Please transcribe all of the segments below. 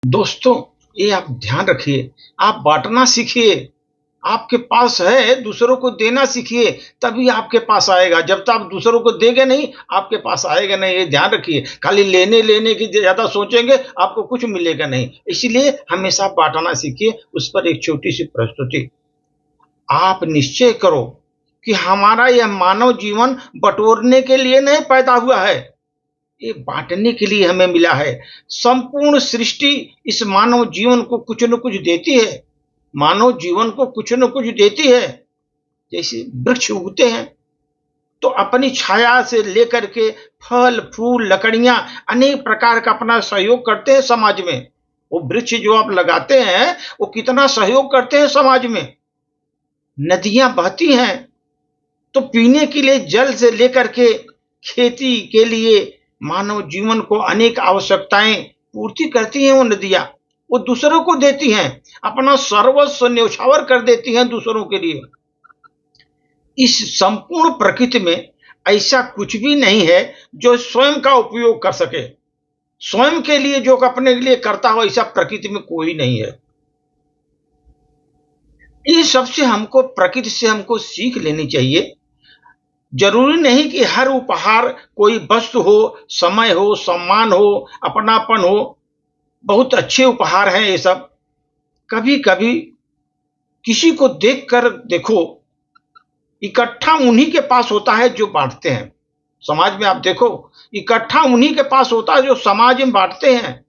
दोस्तों, ये आप ध्यान रखिए, आप बाँटना सीखिए। आपके पास है, दूसरों को देना सीखिए, तभी आपके पास आएगा। जब तक आप दूसरों को देंगे नहीं, आपके पास आएगा नहीं, ये ध्यान रखिए। खाली लेने-लेने की ज़्यादा सोचेंगे, आपको कुछ मिलेगा नहीं। इसीलिए हमेशा बाँटना सीखिए। उस पर एक छोटी-सी प्रस्तुति। आप निश्चय करो कि हमारा यह मानव जीवन बटोरने के लिए नहीं पैदा हुआ है। ये बाँटने के लिए हमें मिला है। संपूर्ण सृष्टि इस मानव जीवन को कुछ न कुछ देती है। मानव जीवन को कुछ न कुछ देती है। जैसे वृक्ष उगते हैं, तो अपनी छाया से लेकर के फल, फूल, लकड़ियाँ अनेक प्रकार का अपना सहयोग करते हैं समाज में। वो वृक्ष जो आप लगाते हैं, वो कितना सहयोग करते हैं समाज में। नदियाँ बहती हैं, तो पीने के लिए जल से लेकर के खेती के लिए मानव जीवन को अनेक आवश्यकताएं पूर्ति करती हैं। वो नदियां वो दूसरों को देती हैं, अपना सर्वस्व न्यौछावर कर देती हैं दूसरों के लिए। इस संपूर्ण प्रकृति में ऐसा कुछ भी नहीं है जो स्वयं का उपयोग कर सके। स्वयं के लिए जो अपने लिए करता हो, ऐसा प्रकृति में कोई नहीं है। इस सबसे हमको प्रकृति से हमको सीख लेनी चाहिए। जरूरी नहीं कि हर उपहार कोई वस्तु हो, समय हो, सम्मान हो, अपनापन हो। बहुत अच्छे उपहार हैं ये सब। कभी-कभी किसी को देखकर देखो, इकट्ठा उन्हीं के पास होता है जो बाँटते हैं। समाज में आप देखो, इकट्ठा उन्हीं के पास होता है जो समाज में बाँटते हैं।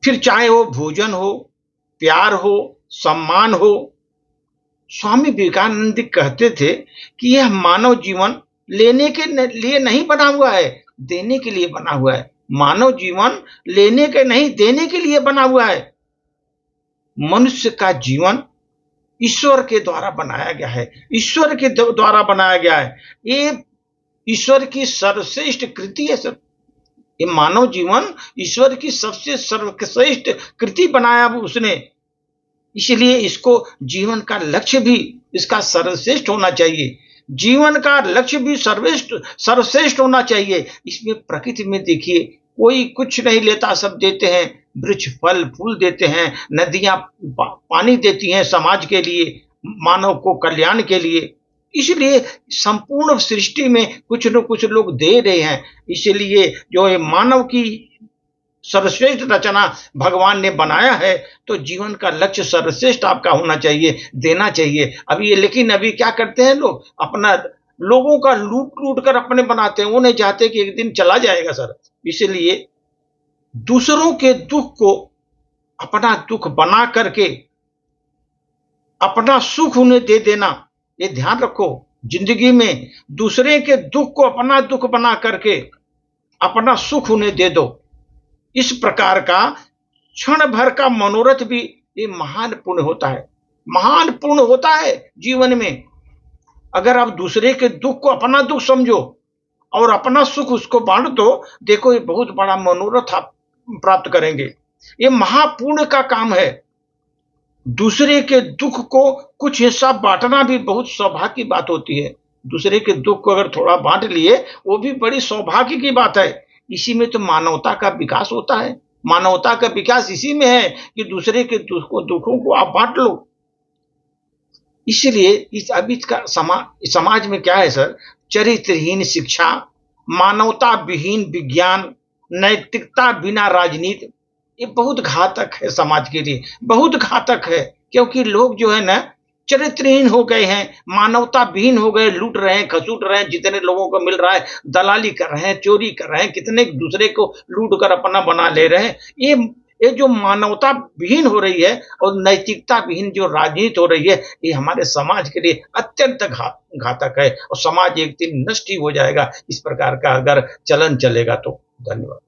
फिर चाहे वो भोजन हो, प्यार हो, सम्मान हो। स्वामी विवेकानंद कहते थे कि यह मानव जीवन लेने के लिए नहीं बना हुआ है, देने के लिए बना हुआ है। मानव जीवन लेने के नहीं, देने के लिए बना हुआ है। मनुष्य का जीवन ईश्वर के द्वारा बनाया गया है, ईश्वर के द्वारा बनाया गया है। ये ईश्वर की सर्वश्रेष्ठ कृति है सर। ये मानव जीवन ईश्वर की सबसे सर्वश्रेष्ठ कृति बनाया उसने। इसलिए इसको जीवन का लक्ष्य भी इसका सर्वश्रेष्ठ होना चाहिए। जीवन का लक्ष्य भी सर्वश्रेष्ठ होना चाहिए। इसमें प्रकृति में देखिए, कोई कुछ नहीं लेता, सब देते हैं। वृक्ष फल फूल देते हैं, नदियां पानी देती हैं समाज के लिए, मानव को कल्याण के लिए। इसलिए संपूर्ण सृष्टि में कुछ न कुछ लोग दे रहे हैं। इसलिए जो ये मानव की सर्वश्रेष्ठ रचना भगवान ने बनाया है, तो जीवन का लक्ष्य सर्वश्रेष्ठ आपका होना चाहिए, देना चाहिए। लेकिन अभी क्या करते हैं लोग, अपना लोगों का लूट-लूट कर अपने बनाते हैं। वो नहीं चाहते कि एक दिन चला जाएगा सर। इसलिए दूसरों के दुख को अपना दुख बना करके अपना सुख उन्हें दे देना, ये ध्यान रखो। जिंदगी में दूसरे के दुख को अपना दुख बना करके अपना सुख उन्हें दे दो। इस प्रकार का क्षण भर का मनोरथ भी ये महान पुण्य होता है, महान पुण्य होता है जीवन में। अगर आप दूसरे के दुख को अपना दुख समझो और अपना सुख उसको बांट दो, देखो ये बहुत बड़ा मनोरथ आप प्राप्त करेंगे। ये महापुण्य का काम है। दूसरे के दुख को कुछ हिस्सा बांटना भी बहुत सौभाग्य की बात होती है। दूसरे के दुख को अगर थोड़ा बांट लिए, वो भी बड़ी सौभाग्य की बात है। इसी में तो मानवता का विकास होता है। मानवता का विकास इसी में है कि दूसरे के दुखों को आप बांट लो। इसलिए इस अभी का समाज में क्या है सर, चरित्रहीन शिक्षा, मानवता विहीन विज्ञान, नैतिकता बिना राजनीति, ये बहुत घातक है समाज के लिए, बहुत घातक है। क्योंकि लोग जो है ना चरित्रहीन हो गए हैं, मानवता विहीन हो गए, लूट रहे हैं, खसूट रहे हैं। जितने लोगों को मिल रहा है, दलाली कर रहे हैं, चोरी कर रहे हैं, कितने दूसरे को लूट कर अपना बना ले रहे हैं। ये जो मानवता विहीन हो रही है और नैतिकता विहीन जो राजनीति हो रही है, ये हमारे समाज के लिए अत्यंत घातक है और समाज एक दिन नष्ट ही हो जाएगा। इस प्रकार का अगर चलन चलेगा तो। धन्यवाद।